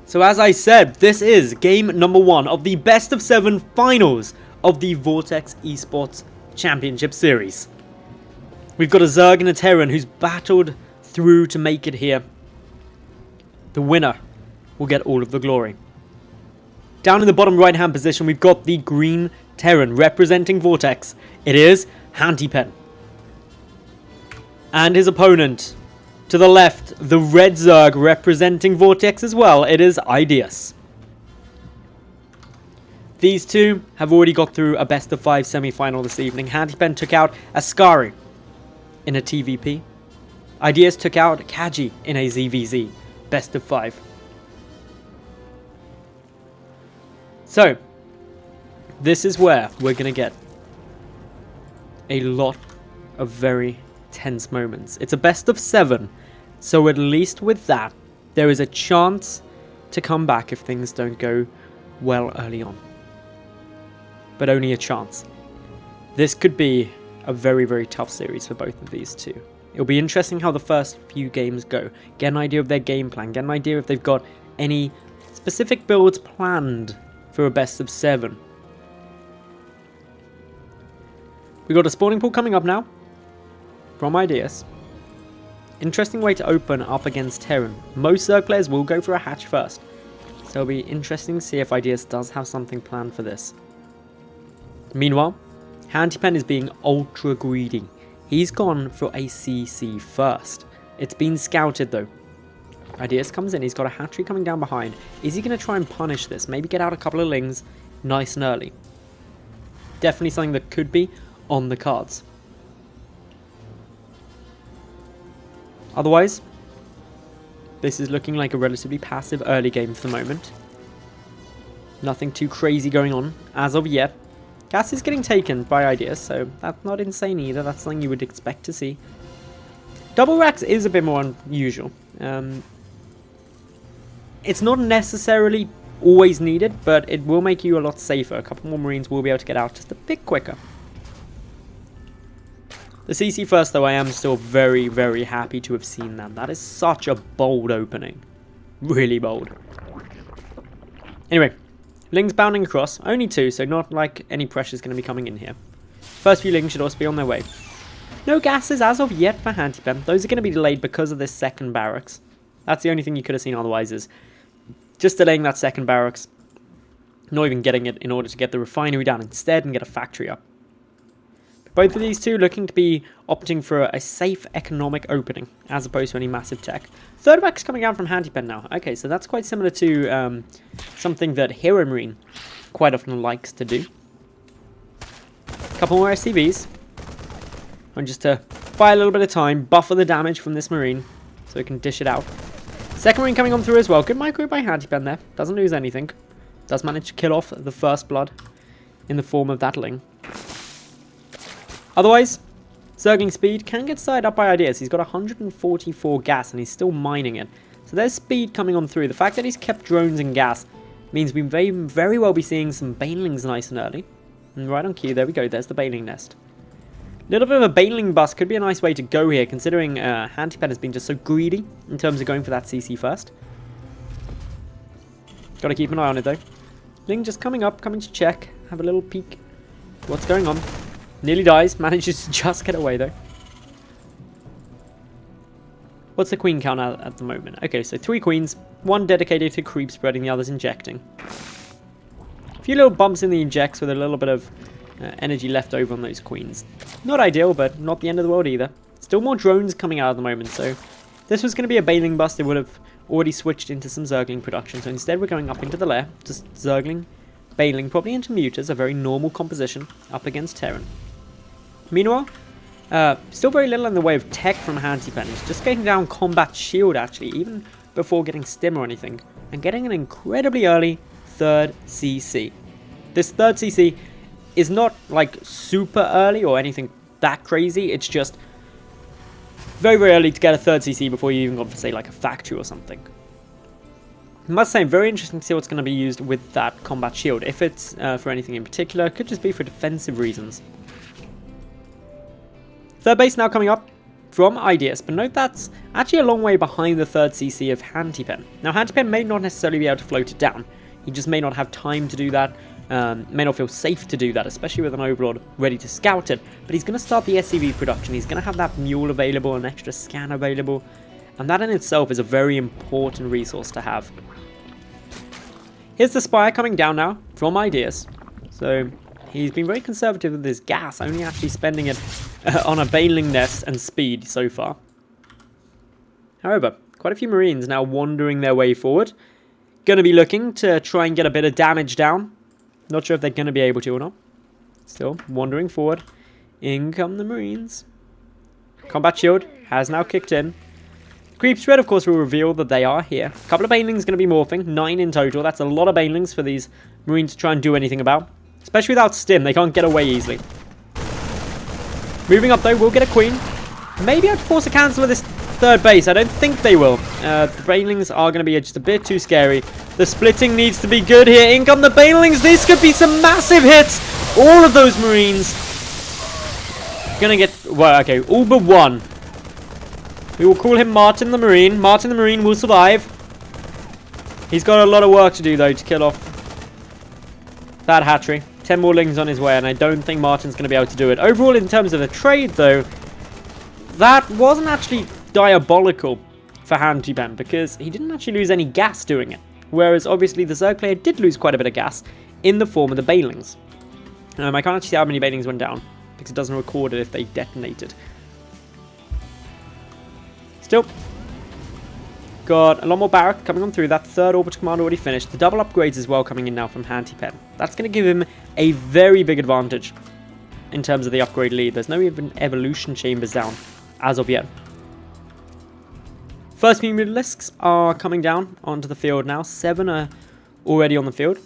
So as I said, this is game number 1 of the best of 7 finals of the Vortex Esports Championship Series. We've got a Zerg and a Terran who's battled through to make it here. The winner will get all of the glory. Down in the bottom right hand position, we've got the green Terran representing Vortex. It is Hantypen. And his opponent, to the left, the red Zerg representing Vortex as well. It is Ideaus. These two have already got through a best of 5 semi-final this evening. Hantypen took out Ascari in a TVP. Ideaus took out Kaji in a ZVZ. Best of 5. So, this is where we're going to get a lot of very tense moments. It's a best of 7, so at least with that, there is a chance to come back if things don't go well early on. But only a chance. This could be a very, very tough series for both of these two. It'll be interesting how the first few games go. Get an idea of their game plan. Get an idea if they've got any specific builds planned for a best of 7. We've got a spawning pool coming up now from Ideaus. Interesting way to open up against Terran. Most Zerg players will go for a hatch first. So it'll be interesting to see if Ideaus does have something planned for this. Meanwhile, Hantypen is being ultra greedy. He's gone for a CC first. It's been scouted though. Ideaus comes in, he's got a hatchery coming down behind. Is he going to try and punish this? Maybe get out a couple of lings nice and early. Definitely something that could be on the cards. Otherwise, this is looking like a relatively passive early game for the moment. Nothing too crazy going on as of yet. Gas is getting taken by Ideaus, so that's not insane either. That's something you would expect to see. Double racks is a bit more unusual. It's not necessarily always needed, but it will make you a lot safer. A couple more Marines will be able to get out just a bit quicker. The CC first, though, I am still very, very happy to have seen that. That is such a bold opening. Really bold. Anyway, lings bounding across. Only 2, so not like any pressure is going to be coming in here. First few lings should also be on their way. No gases as of yet for Hantypen. Those are going to be delayed because of this second barracks. That's the only thing you could have seen otherwise, is just delaying that second barracks. Not even getting it in order to get the refinery down instead and get a factory up. Both of these two looking to be opting for a safe economic opening as opposed to any massive tech. Third rack's coming out from Hantypen now. Okay, so that's quite similar to something that Hero Marine quite often likes to do. A couple more SCVs. And just to buy a little bit of time, buffer the damage from this Marine so we can dish it out. Second Marine coming on through as well. Good micro by Hantypen there. Doesn't lose anything. Does manage to kill off the first blood in the form of that ling. Otherwise, Zergling speed can get started up by Ideaus. He's got 144 gas and he's still mining it. So there's speed coming on through. The fact that he's kept drones and gas means we may very well be seeing some banelings nice and early. And right on cue, there we go. There's the baneling nest. A little bit of a baneling bust could be a nice way to go here, considering Hantypen has been just so greedy in terms of going for that CC first. Got to keep an eye on it though. Ling just coming up, coming to check. Have a little peek. What's going on? Nearly dies, manages to just get away though. What's the queen count at the moment? Okay, so 3 queens, 1 dedicated to creep spreading, the others injecting. A few little bumps in the injects with a little bit of energy left over on those queens. Not ideal, but not the end of the world either. Still more drones coming out at the moment, so if this was going to be a baneling bust, it would have already switched into some Zergling production. So instead we're going up into the lair, just Zergling, baneling, probably into Mutas, a very normal composition up against Terran. Meanwhile, still very little in the way of tech from Hantypen. He's just getting down combat shield actually, even before getting stim or anything, and getting an incredibly early 3rd CC. This 3rd CC is not like super early or anything that crazy, it's just very, very early to get a 3rd CC before you even got for say like a factory or something. I must say, very interesting to see what's going to be used with that combat shield. If it's for anything in particular, it could just be for defensive reasons. 3rd base now coming up. from Ideaus, but note that's actually a long way behind the 3rd CC of Hantypen. Now, Hantypen may not necessarily be able to float it down. He just may not have time to do that, may not feel safe to do that, especially with an Overlord ready to scout it. But he's going to start the SCV production. He's going to have that mule available, an extra scan available, and that in itself is a very important resource to have. Here's the Spire coming down now from Ideaus. So he's been very conservative with his gas, only actually spending it on a Baneling nest and speed so far. However, quite a few Marines now wandering their way forward. Going to be looking to try and get a bit of damage down. Not sure if they're going to be able to or not. Still wandering forward. In come the Marines. Combat shield has now kicked in. Creep spread, of course, will reveal that they are here. A couple of Banelings going to be morphing. 9 in total. That's a lot of Banelings for these Marines to try and do anything about. Especially without stim. They can't get away easily. Moving up, though, we'll get a Queen. Maybe I'd force a cancel of this 3rd base. I don't think they will. The Banelings are going to be just a bit too scary. The splitting needs to be good here. In come the Banelings. This could be some massive hits. All of those Marines. Gonna get... Well, okay. All but one. We will call him Martin the Marine. Martin the Marine will survive. He's got a lot of work to do, though, to kill off that hatchery. 10 more lings on his way, and I don't think Martin's going to be able to do it. Overall, in terms of a trade, though, that wasn't actually diabolical for Hantypen, because he didn't actually lose any gas doing it. Whereas, obviously, the Zerg player did lose quite a bit of gas in the form of the Banelings. I can't actually see how many Banelings went down, because it doesn't record it if they detonated. Still, got a lot more barrack coming on through. That 3rd orbital command already finished. The double upgrades as well coming in now from Hantypen. That's going to give him a very big advantage in terms of the upgrade lead. There's no even evolution chambers down as of yet. First few Mutalisks are coming down onto the field now. 7 are already on the field.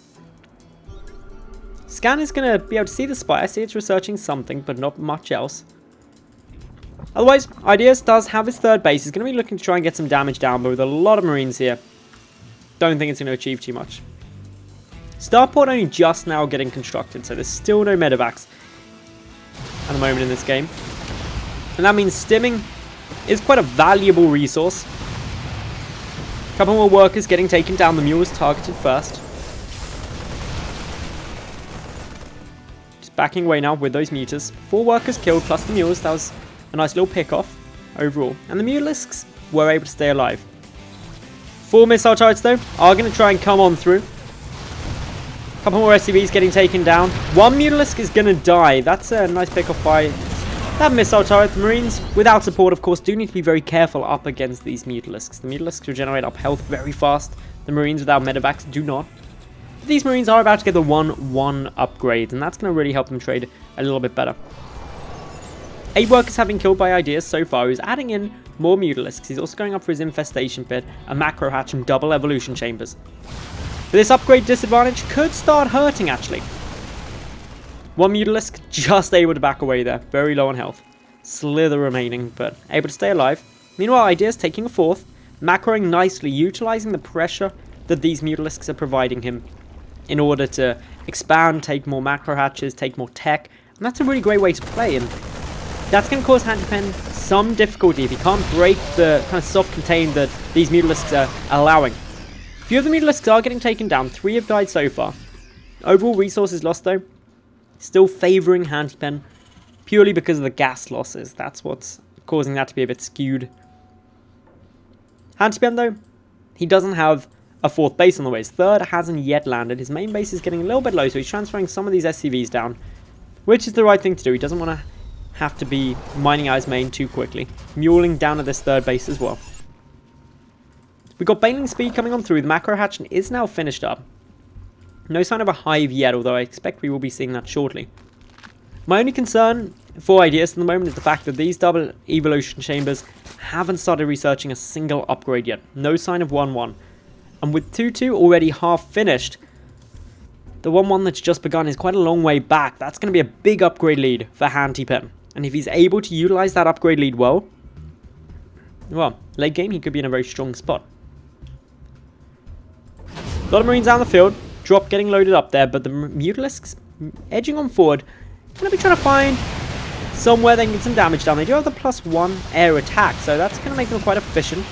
Scan is going to be able to see the Spire. See it's researching something, but not much else. Otherwise, Ideaus does have his 3rd base. He's going to be looking to try and get some damage down, but with a lot of Marines here, don't think it's going to achieve too much. Starport only just now getting constructed, so there's still no medevacs at the moment in this game. And that means stimming is quite a valuable resource. A couple more workers getting taken down. The mules targeted first. Just backing away now with those mutas. 4 workers killed plus the mules. That was a nice little pick-off overall. And the Mutalisks were able to stay alive. 4 missile turrets, though, are going to try and come on through. A couple more SCVs getting taken down. 1 Mutalisk is going to die. That's a nice pick-off by that missile turret. The Marines, without support, of course, do need to be very careful up against these Mutalisks. The Mutalisks regenerate up health very fast. The Marines without medevacs do not. But these Marines are about to get the 1-1 upgrade, and that's going to really help them trade a little bit better. 8 workers have been killed by Ideaus so far. He's adding in more Mutalisks. He's also going up for his infestation pit, a macro hatch, and double evolution chambers. But this upgrade disadvantage could start hurting, actually. 1 Mutalisk just able to back away there. Very low on health. Slither remaining, but able to stay alive. Meanwhile, Ideaus taking a 4th, macroing nicely, utilizing the pressure that these Mutalisks are providing him in order to expand, take more macro hatches, take more tech. And that's a really great way to play, and that's going to cause Hantypen some difficulty if he can't break the kind of soft contain that these Mutalisks are allowing. A few of the Mutalisks are getting taken down. 3 have died so far. Overall resources lost, though, still favouring Hantypen purely because of the gas losses. That's what's causing that to be a bit skewed. Hantypen, though, he doesn't have a 4th base on the way. His 3rd hasn't yet landed. His main base is getting a little bit low, so he's transferring some of these SCVs down, which is the right thing to do. He doesn't want to have to be mining out his main too quickly. Muling down at this 3rd base as well. We've got Baneling speed coming on through. The macro hatch is now finished up. No sign of a hive yet, although I expect we will be seeing that shortly. My only concern for Ideaus at the moment is the fact that these double evolution chambers haven't started researching a single upgrade yet. No sign of 1-1. And with 2-2 already half finished, the 1-1 that's just begun is quite a long way back. That's going to be a big upgrade lead for Hantypen. And if he's able to utilize that upgrade lead well, late game he could be in a very strong spot. A lot of Marines out on the field. Drop getting loaded up there, but the Mutalisks edging on forward. Going to be trying to find somewhere they can get some damage done. They do have the +1 air attack, so that's going to make them quite efficient.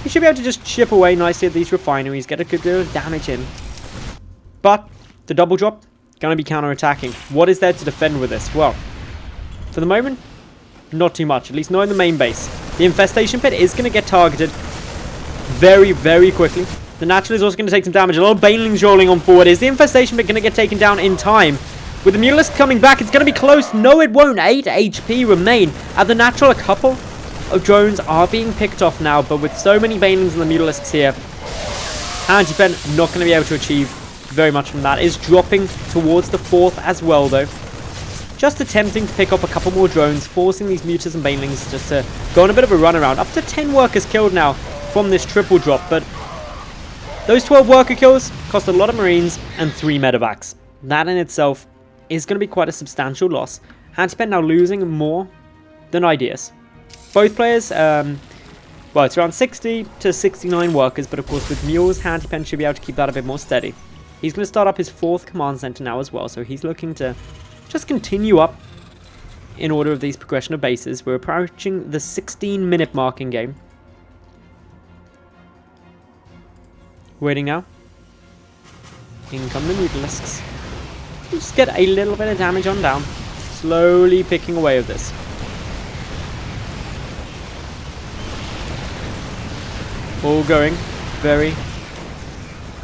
You should be able to just chip away nicely at these refineries, get a good deal of damage in. But the double drop, going to be counter-attacking. What is there to defend with this? Well, for the moment, not too much, at least not in the main base. The infestation pit is going to get targeted very, very quickly. The natural is also going to take some damage. A lot of banelings rolling on forward. Is the infestation pit going to get taken down in time? With the Mutalisk coming back, it's going to be close. No, it won't. 8 HP remain. At the natural, a couple of drones are being picked off now, but with so many banelings and the Mutalisks here, Hantypen not going to be able to achieve very much from that. Is dropping towards the 4th as well, though. Just attempting to pick up a couple more drones, forcing these Mutas and banelings just to go on a bit of a runaround. Up to 10 workers killed now from this triple drop, but those 12 worker kills cost a lot of Marines and 3 medevacs. That in itself is going to be quite a substantial loss. Hantypen now losing more than Ideaus. Both players, well, it's around 60 to 69 workers, but of course with mules, Hantypen should be able to keep that a bit more steady. He's going to start up his 4th command center now as well, so he's looking to just continue up in order of these progression of bases. We're approaching the 16-minute mark in game. Waiting now. In come the Mutalisks. Just get a little bit of damage on down. Slowly picking away at this. All going very,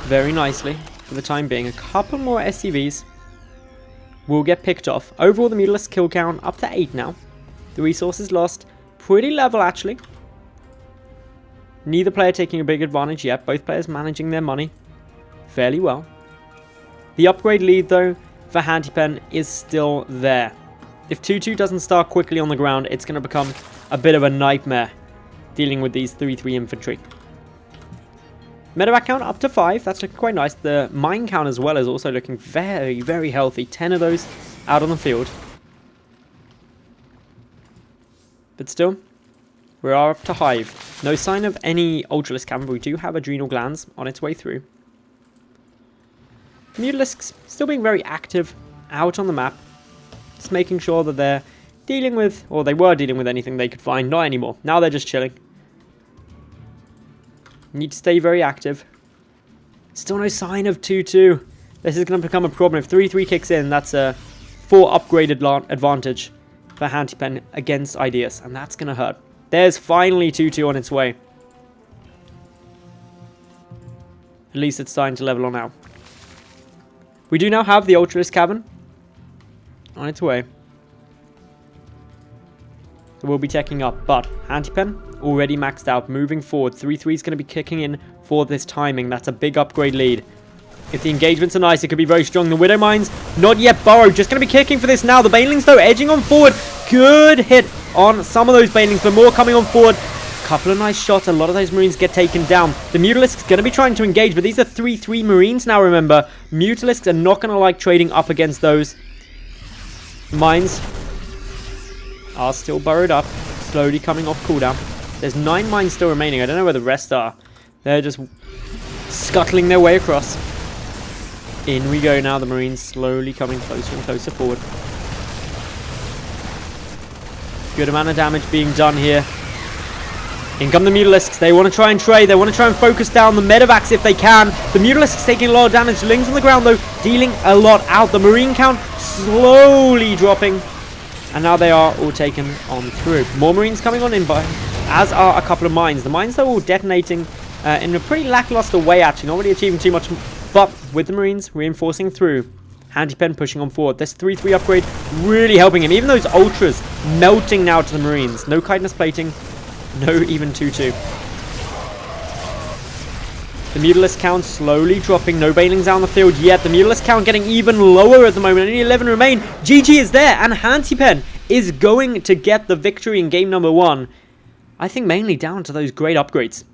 very nicely for the time being. A couple more SCVs will get picked off. Overall, the Mutalisk kill count up to 8 now. The resources lost pretty level actually. Neither player taking a big advantage yet. Both players managing their money fairly well. The upgrade lead though for Hantypen is still there. If 2-2 doesn't start quickly on the ground, it's going to become a bit of a nightmare dealing with these 3-3 infantry. Medevac count up to 5. That's looking quite nice. The mine count as well is also looking very, very healthy. 10 of those out on the field. But still, we are up to Hive. No sign of any Ultralisk cannon, but we do have Adrenal Glands on its way through. Mutalisks still being very active out on the map. Just making sure that they're dealing with, or they were dealing with anything they could find. Not anymore. Now they're just chilling. Need to stay very active. Still no sign of 2-2. This is going to become a problem. If 3-3 kicks in, that's a 4 upgraded advantage for Hantypen against Ideaus, and that's going to hurt. There's finally 2-2 on its way. At least it's starting to level on out. We do now have the Ultralisk Cavern on its way. So we'll be taking up, but Hantypen already maxed out. Moving forward, 3-3 is going to be kicking in for this timing. That's a big upgrade lead. If the engagements are nice, it could be very strong. The Widow Mines, not yet burrowed. Just going to be kicking for this now. The Banelings, though, edging on forward. Good hit on some of those Banelings, but more coming on forward. Couple of nice shots. A lot of those Marines get taken down. The Mutalisks going to be trying to engage, but these are 3-3 Marines now, remember. Mutalisks are not going to like trading up against those. Mines are still burrowed up, slowly coming off cooldown. There's 9 mines still remaining. I don't know where the rest are. They're just scuttling their way across. In we go now, the Marines slowly coming closer and closer forward. Good amount of damage being done here. In come the Mutalisks. They want to try and trade. They want to try and focus down the medevacs if they can. The Mutalisks taking a lot of damage. Lings on the ground though, dealing a lot out. The Marine count slowly dropping. And now they are all taken on through. More Marines coming on in, but as are a couple of mines. The mines are all detonating in a pretty lackluster way actually. Not really achieving too much. But with the Marines reinforcing through. Hantypen pushing on forward. This 3-3 upgrade really helping him. Even those Ultras melting now to the Marines. No chitinous plating. No even 2-2. The Mutalisk count slowly dropping. No Banelings out on the field yet. The Mutalisk count getting even lower at the moment. Only 11 remain. GG is there. And Hantypen is going to get the victory in game number 1. I think mainly down to those great upgrades.